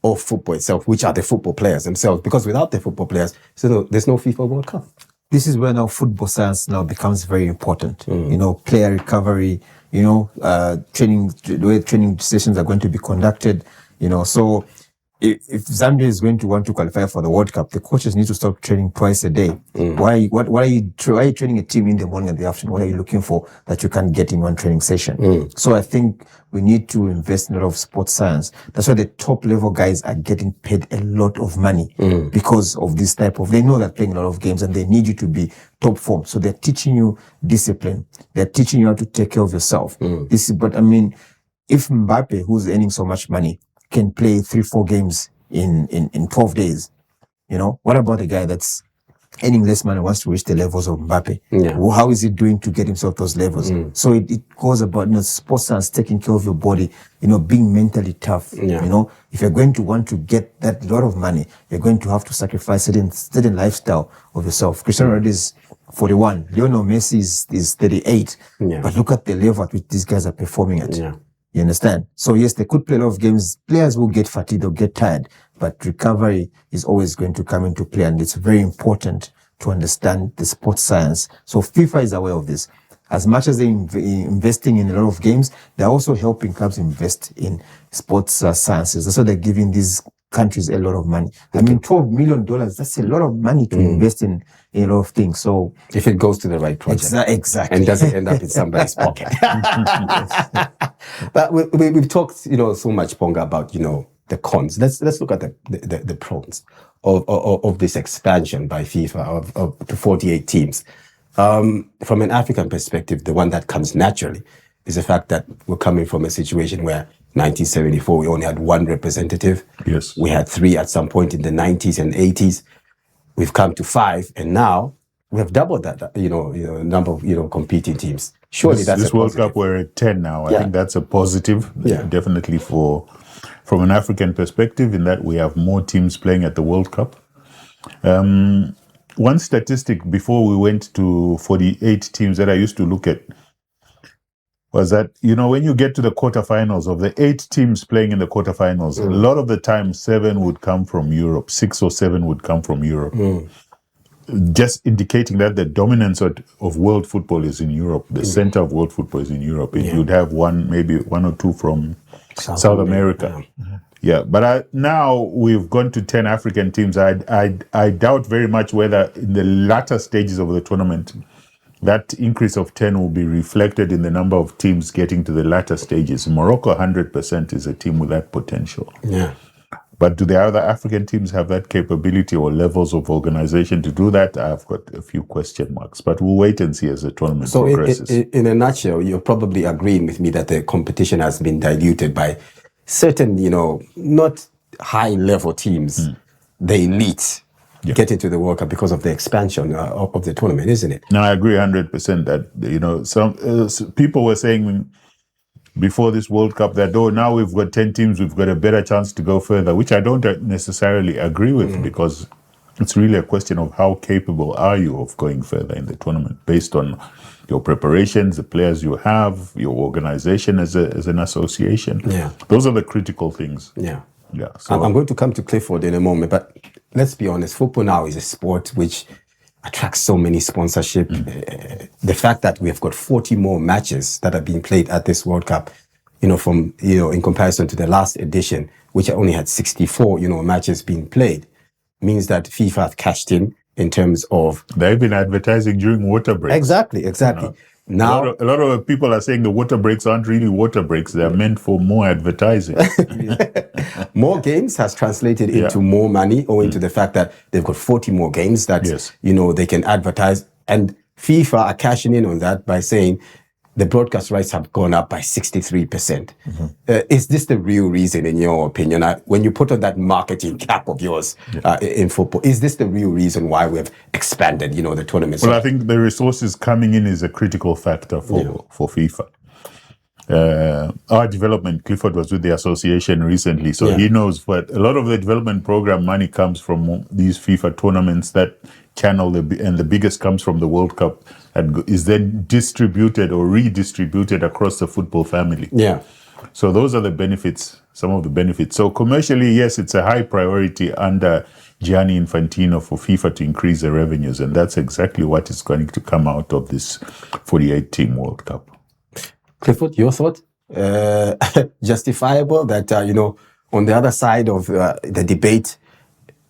of football itself, which are the football players themselves? Because without the football players, there's no FIFA World Cup. This is where now football science now becomes very important. Player recovery, training, the way training sessions are going to be conducted, so if Zambia is going to want to qualify for the World Cup, the coaches need to stop training twice a day. Why are you training a team in the morning and the afternoon? What are you looking for that you can't get in one training session? So I think we need to invest in a lot of sports science. That's why the top level guys are getting paid a lot of money because of this they know they're playing a lot of games and they need you to be top form. So they're teaching you discipline. They're teaching you how to take care of yourself. But I mean, if Mbappe, who's earning so much money, can play 3-4 games in 12 days, what about the guy that's earning less money, wants to reach the levels of Mbappe? Well, how is he doing to get himself those levels? So it goes about, sports science, taking care of your body, being mentally tough. If you're going to want to get that lot of money, you're going to have to sacrifice certain lifestyle of yourself. Cristiano Ronaldo is 41. Lionel Messi is 38. But look at the level at which these guys are performing at. You understand? So yes, they could play a lot of games. Players will get fatigued, they'll get tired, but recovery is always going to come into play, and it's very important to understand the sports science. So FIFA is aware of this. As much as they're investing in a lot of games, they're also helping clubs invest in sports sciences. That's why they're giving these countries a lot of money. I mean, $12 million, that's a lot of money to invest in a lot of things. So if it goes to the right project. Exactly. And doesn't end up in somebody's pocket. But we've talked, so much, Ponga, about, the cons. Let's look at the pros of this expansion by FIFA of the 48 teams. From an African perspective, the one that comes naturally is the fact that we're coming from a situation where 1974, we only had one representative. Yes. We had 3 at some point in the 90s and 80s. We've come to 5, and now we have doubled that, number of, competing teams. Surely that's this World Cup, we're at 10 now. I think that's a positive, definitely from an African perspective, in that we have more teams playing at the World Cup. One statistic before we went to 48 teams that I used to look at was that, when you get to the quarterfinals, of the 8 teams playing in the quarterfinals, a lot of the time 7 would come from Europe, 6 or 7 would come from Europe. Just indicating that the dominance of world football is in Europe. The center of world football is in Europe. You'd have maybe one or two from South America. But now we've gone to 10 African teams. I doubt very much whether in the latter stages of the tournament, that increase of 10 will be reflected in the number of teams getting to the latter stages. Morocco, 100%, is a team with that potential. But do the other African teams have that capability or levels of organization to do that? I've got a few question marks, but we'll wait and see as the tournament progresses. So in a nutshell, you're probably agreeing with me that the competition has been diluted by certain, not high-level teams, the elite, get into the World Cup because of the expansion of the tournament, isn't it? No, I agree 100% that, some people were saying before this World Cup that, now we've got 10 teams, we've got a better chance to go further, which I don't necessarily agree with, because it's really a question of how capable are you of going further in the tournament based on your preparations, the players you have, your organization as an association. Yeah. Those are the critical things. Yeah. Yeah. So I'm going to come to Clifford in a moment, but let's be honest, football now is a sport which attracts so many sponsorship. The fact that we have got 40 more matches that are being played at this World Cup, from, in comparison to the last edition, which only had 64, matches being played, means that FIFA have cashed in terms of... They've been advertising during water breaks. Exactly. Now, a lot of people are saying the water breaks aren't really water breaks. They're meant for more advertising. More games has translated into more money owing to the fact that they've got 40 more games that, they can advertise. And FIFA are cashing in on that by saying the broadcast rights have gone up by 63%. Is this the real reason, in your opinion? When you put on that marketing cap of yours in football, is this the real reason why we've expanded, the tournament? Well, I think the resources coming in is a critical factor for FIFA. Our development, Clifford was with the association recently, so he knows what a lot of the development program money comes from these FIFA tournaments that channel, and the biggest comes from the World Cup and is then distributed or redistributed across the football family. Yeah. So those are the benefits, some of the benefits. So commercially, yes, it's a high priority under Gianni Infantino for FIFA to increase the revenues, and that's exactly what is going to come out of this 48-team World Cup. Clifford, your thought? Justifiable that, on the other side of the debate,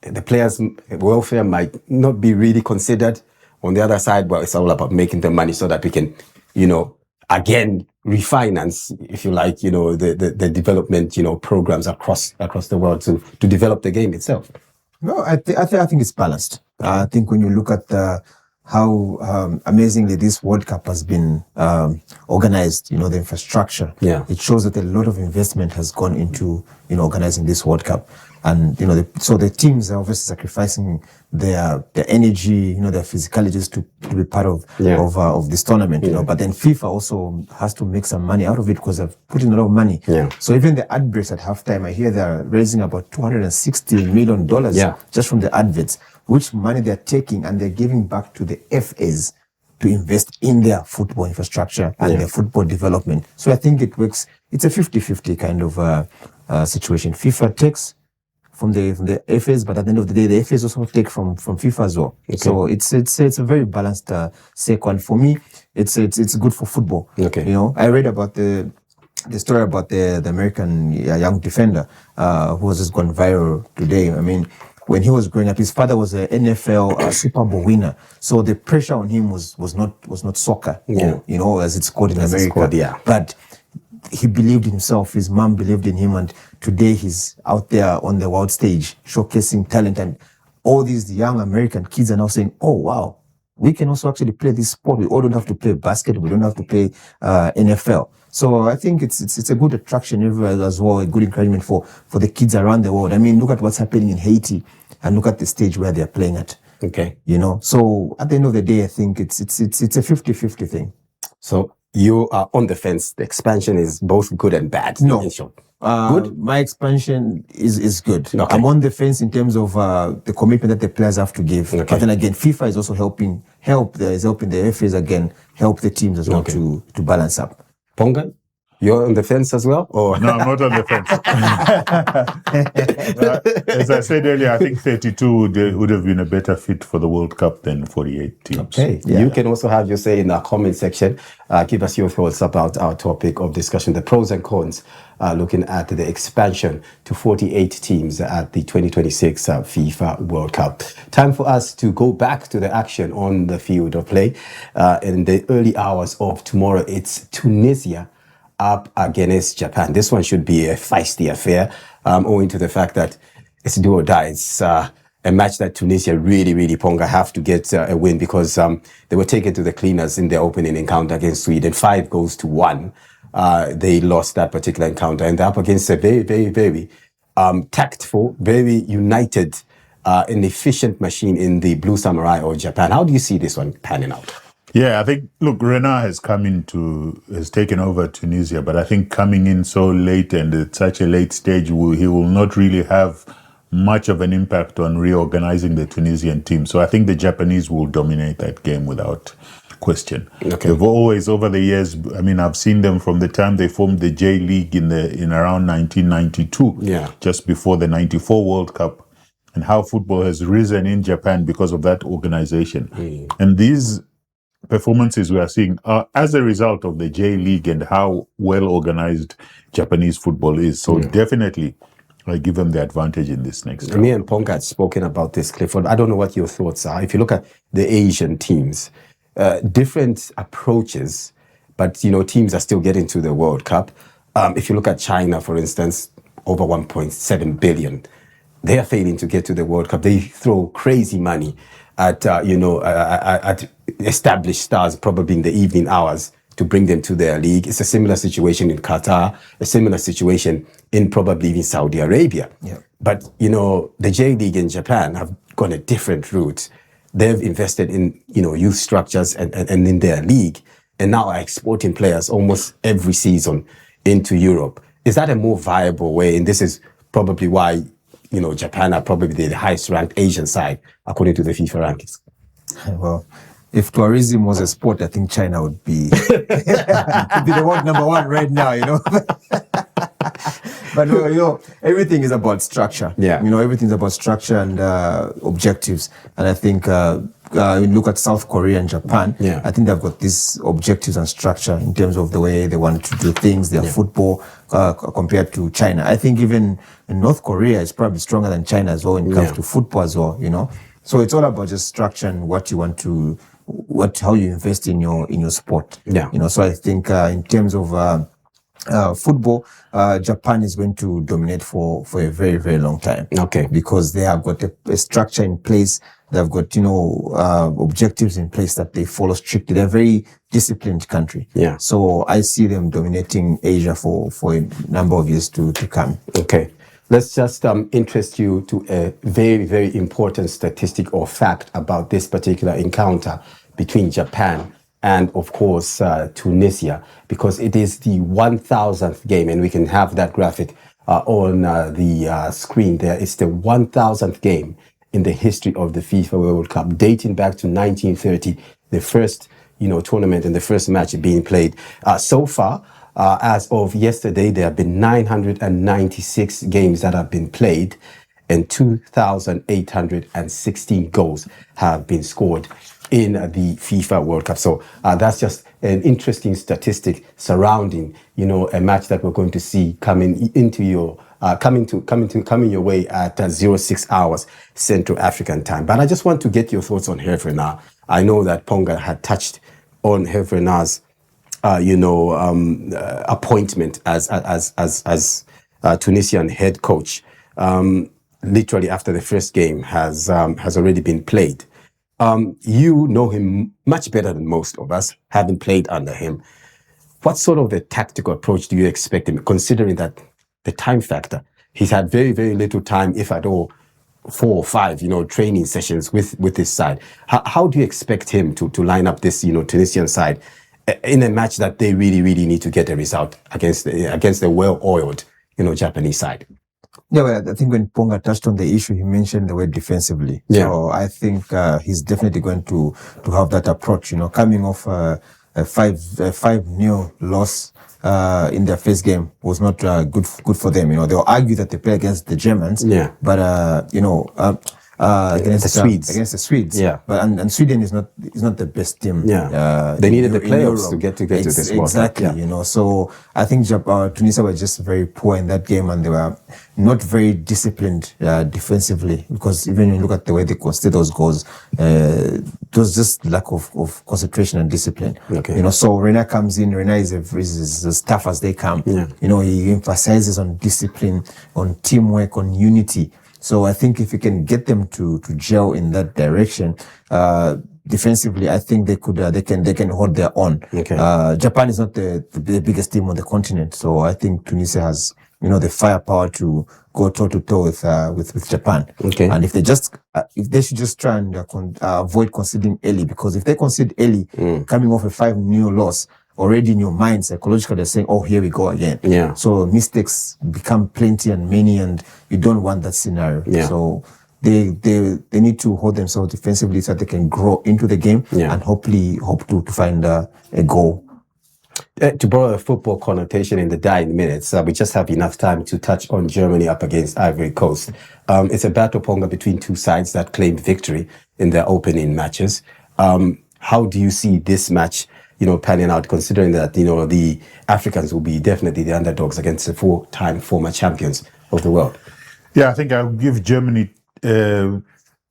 the players' welfare might not be really considered. On the other side, well, it's all about making the money so that we can, again, refinance, if you like, the development, programs across the world to develop the game itself. No, I think it's balanced. I think when you look at how amazingly this World Cup has been organized, the infrastructure. Yeah. It shows that a lot of investment has gone into, organizing this World Cup. And, so the teams are obviously sacrificing their energy, their physicalities to be part of this tournament, but then FIFA also has to make some money out of it because they've put in a lot of money. Yeah. So even the ad breaks at halftime, I hear they're raising about $260 million just from the adverts, which money they're taking and they're giving back to the FAs to invest in their football infrastructure and their football development. So I think it works. It's a 50-50 kind of situation. FIFA takes from the FAs, but at the end of the day, the FAs also take from FIFA as well. Okay. So it's a very balanced circle. And for me, it's good for football. Okay. I read about the story about the American young defender who has just gone viral today. I mean, when he was growing up, his father was an NFL Super Bowl winner. So the pressure on him was not soccer, or, as it's called in America. But he believed in himself. His mom believed in him, and today he's out there on the world stage showcasing talent. And all these young American kids are now saying, "Oh wow, we can also actually play this sport. We all don't have to play basketball. We don't have to play NFL." So I think it's a good attraction everywhere as well, a good encouragement for the kids around the world. I mean, look at what's happening in Haiti, and look at the stage where they're playing at. Okay. So at the end of the day, I think it's a 50-50 thing. So you are on the fence. The expansion is both good and bad. No. Good? My expansion is good. Okay. I'm on the fence in terms of the commitment that the players have to give. Okay. But then again, FIFA is also helping the FAs again, help the teams as well to balance up. Ponga, you're on the fence as well? Or? No, I'm not on the fence. As I said earlier, I think 32 would have been a better fit for the World Cup than 48 teams. Okay. Yeah. You can also have your say in our comment section. Give us your thoughts about our topic of discussion, the pros and cons, looking at the expansion to 48 teams at the 2026 FIFA World Cup. Time for us to go back to the action on the field of play. In the early hours of tomorrow, it's Tunisia up against Japan. This one should be a feisty affair, owing to the fact that it's do or die. It's a match that Tunisia really, Ponga, have to get a win because they were taken to the cleaners in their opening encounter against Sweden, 5-1. They lost that particular encounter, and they're up against a very tactful, very united, an efficient machine in the Blue Samurai or Japan. How do you see this one panning out? Yeah, I think, look, Renard has taken over Tunisia, but I think coming in so late and at such a late stage, he will not really have much of an impact on reorganizing the Tunisian team. So I think the Japanese will dominate that game without question. Okay. They've always, over the years, I mean, I've seen them from the time they formed the J League in around 1992, just before the 94 World Cup, and how football has risen in Japan because of that organization. And these performances we are seeing are as a result of the J League and how well organized Japanese football is. So definitely, I give them the advantage in this next round. Me and Ponga had spoken about this, Clifford. I don't know what your thoughts are. If you look at the Asian teams, different approaches, but teams are still getting to the World Cup. If you look at China, for instance, over 1.7 billion, they are failing to get to the World Cup. They throw crazy money at at established stars, probably in the evening hours, to bring them to their league. It's a similar situation in Qatar, a similar situation in probably even Saudi Arabia. Yeah. But, the J League in Japan have gone a different route. They've invested in, youth structures and in their league, and now are exporting players almost every season into Europe. Is that a more viable way? And this is probably why, Japan are probably the highest ranked Asian side, according to the FIFA rankings. Well, if tourism was a sport, I think China would be, would be the world number one right now, But everything is about structure. Yeah. Everything's about structure and objectives. And I think when you look at South Korea and Japan, I think they've got these objectives and structure in terms of the way they want to do things, their football, compared to China. I think even in North Korea is probably stronger than China as well when it comes to football as well, So it's all about just structure and what you want to, how you invest in your sport. Yeah. So I think in terms of football, Japan is going to dominate for a very long time. Okay. Because they have got a structure in place. They've got, objectives in place that they follow strictly. They're a very disciplined country. Yeah. So I see them dominating Asia for a number of years to come. Okay. Let's just interest you to a very important statistic or fact about this particular encounter between Japan and, of course, Tunisia, because it is the 1,000th game, and we can have that graphic on the screen there. It's the 1,000th game in the history of the FIFA World Cup, dating back to 1930, the first, tournament and the first match being played. So far, as of yesterday, there have been 996 games that have been played, and 2,816 goals have been scored in the FIFA World Cup. So that's just an interesting statistic surrounding, a match that we're going to see coming into your coming your way at 06 hours Central African time. But I just want to get your thoughts on Hervé Renard. I know that Ponga had touched on Hervé Renard's appointment as Tunisian head coach. Literally after the first game has already been played. You know him much better than most of us, having played under him. What sort of a tactical approach do you expect him, considering that the time factor? He's had very little time, if at all, 4 or 5, training sessions with this side. How do you expect him to line up this, Tunisian side in a match that they really need to get a result against the well-oiled, Japanese side? Yeah, well, I think when Ponga touched on the issue, he mentioned the word defensively. Yeah. So I think he's definitely going to have that approach. Coming off a 5-0 loss in their first game was not good for them. They'll argue that they play against the Germans. Yeah. But against the Swedes. Yeah. But and Sweden is not the best team. Yeah. They needed the playoffs to get to this spot. Exactly. Yeah. So I think Tunisia were just very poor in that game, and they were not very disciplined defensively, because even when you look at the way they conceded those goals, it was just lack of concentration and discipline. Okay. So Renard comes in. Renard is as tough as they come. Yeah. He emphasizes on discipline, on teamwork, on unity. So I think if you can get them to gel in that direction, defensively, I think they can hold their own. Okay. Japan is not the biggest team on the continent, so I think Tunisia has the firepower to go toe to toe with Japan. Okay. And if they should just try and avoid conceding early, because if they concede early, coming off a 5-0 loss, already in your mind psychologically they're saying, oh, here we go again. Yeah. So mistakes become plenty and many, and you don't want that scenario. Yeah. So they need to hold themselves defensively so that they can grow into the game and hopefully hope to find a goal. To borrow a football connotation in the dying minutes, we just have enough time to touch on Germany up against Ivory Coast. It's a battle, Ponga, between two sides that claimed victory in their opening matches. How do you see this match, panning out, considering that, the Africans will be definitely the underdogs against the 4-time former champions of the world? Yeah, I think I'll give Germany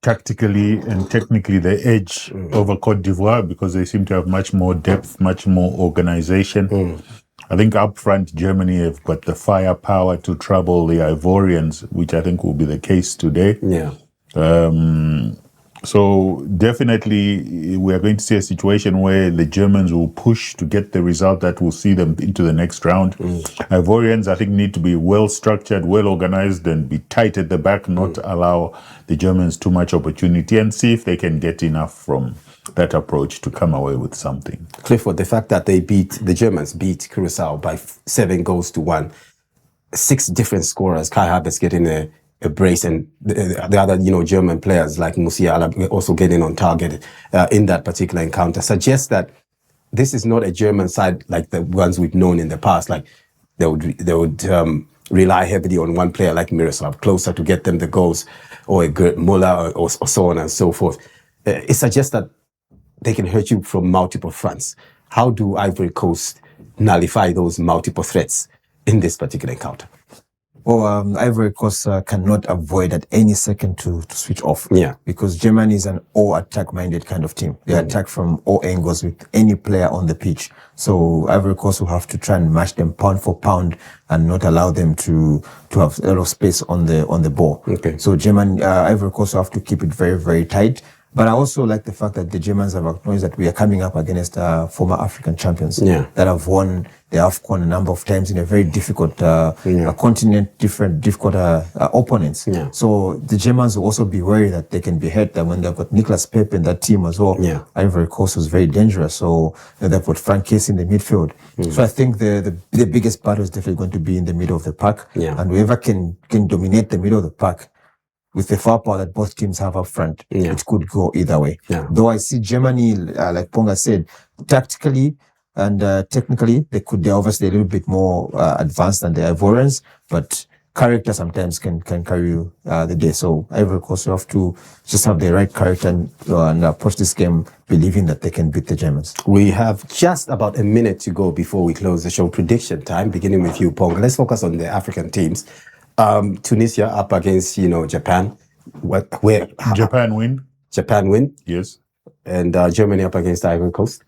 tactically and technically the edge over Cote d'Ivoire, because they seem to have much more depth, much more organization. I think up front, Germany have got the firepower to trouble the Ivorians, which I think will be the case today. Yeah. So definitely we are going to see a situation where the Germans will push to get the result that will see them into the next round. Ivorians, I think, need to be well structured, well organized, and be tight at the back, not allow the Germans too much opportunity, and see if they can get enough from that approach to come away with something. Clifford, the fact that the Germans beat Curacao by 7-1, 6 different scorers, Kai Havertz getting a brace, and the other, German players like Musiala also getting on target in that particular encounter, suggests that this is not a German side like the ones we've known in the past. Like they would rely heavily on one player like Miroslav Klose to get them the goals, or a Gerd Müller, or so on and so forth. It suggests that they can hurt you from multiple fronts. How do Ivory Coast nullify those multiple threats in this particular encounter? Well, Ivory Coast cannot avoid at any second to switch off. Yeah. Because Germany is an all-attack-minded kind of team. They attack from all angles with any player on the pitch. So Ivory Coast will have to try and match them pound for pound and not allow them to have a lot of space on the ball. Okay. So Ivory Coast will have to keep it very, very tight. But I also like the fact that the Germans have acknowledged that we are coming up against former African champions that have won the AFCON a number of times in a very difficult continent, difficult opponents. Yeah. So the Germans will also be worried that they can be hurt, that when they've got Nicolas Pepe in that team as well. Yeah. Ivory Coast was very dangerous. So they've got Frank Kessie in the midfield. So I think the biggest battle is definitely going to be in the middle of the pack. Yeah. And whoever can dominate the middle of the pack, with the firepower that both teams have up front, it could go either way. Yeah. Though I see Germany, like Ponga said, tactically and technically, they're obviously a little bit more advanced than the Ivorians, but character sometimes can carry you the day. So Ivory Coast will have to just have the right character and approach this game believing that they can beat the Germans. We have just about a minute to go before we close the show. Prediction time, beginning with you, Ponga. Let's focus on the African teams. Tunisia up against, Japan. Japan win. Japan win. Yes. And Germany up against Ivory Coast.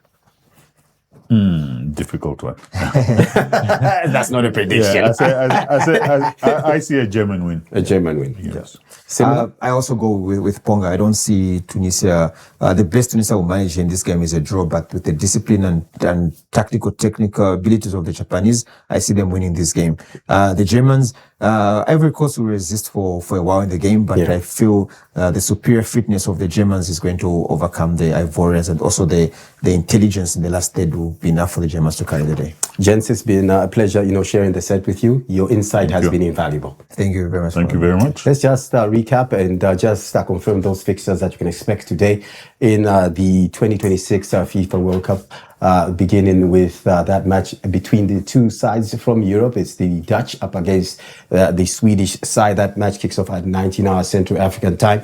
Difficult one. That's not a prediction. Yeah, I see a German win. A German win. Yes. I also go with Ponga. I don't see Tunisia. The best Tunisia will manage in this game is a draw, but with the discipline and technical abilities of the Japanese, I see them winning this game. The Germans, Ivory Coast will resist for a while in the game, but I feel the superior fitness of the Germans is going to overcome the Ivorians, and also the intelligence in the last third will be enough for the Germans to carry the day. Jens, it's been a pleasure, sharing the set with you. Your insight has been invaluable. Thank you very much. Thank you very much. Let's just recap and just confirm those fixtures that you can expect today in the 2026 FIFA World Cup, beginning with that match between the two sides from Europe. It's the Dutch up against the Swedish side. That match kicks off at 19 hours Central African time,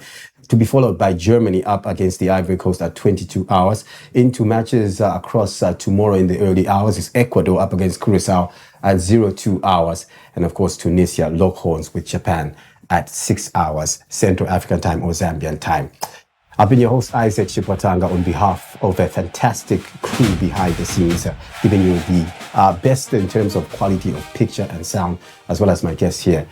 to be followed by Germany up against the Ivory Coast at 22 hours. Into matches across tomorrow in the early hours is Ecuador up against Curacao at 02 hours. And of course, Tunisia lock horns with Japan at 6 hours Central African time or Zambian time. I've been your host, Isaac Chipwatanga, on behalf of a fantastic crew behind the scenes, giving you the best in terms of quality of picture and sound, as well as my guests here.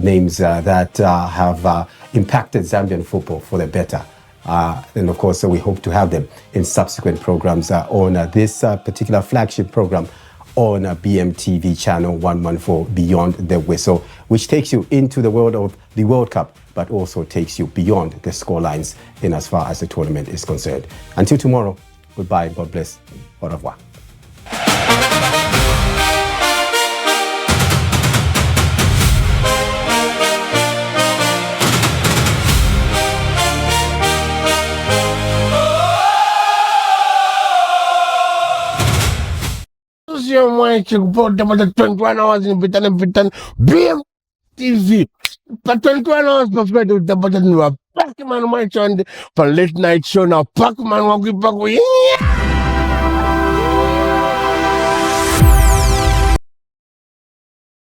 names that have impacted Zambian football for the better. And of course, we hope to have them in subsequent programs on this particular flagship program on BMTV channel 114, Beyond the Whistle, which takes you into the world of the World Cup, but also takes you beyond the scorelines in as far as the tournament is concerned. Until tomorrow, goodbye, God bless, au revoir. About 21 hours in Britain, BMTV. For 21 hours, prepared with the button, Pac-Man, my son, for late night show now. Pac-Man, walk.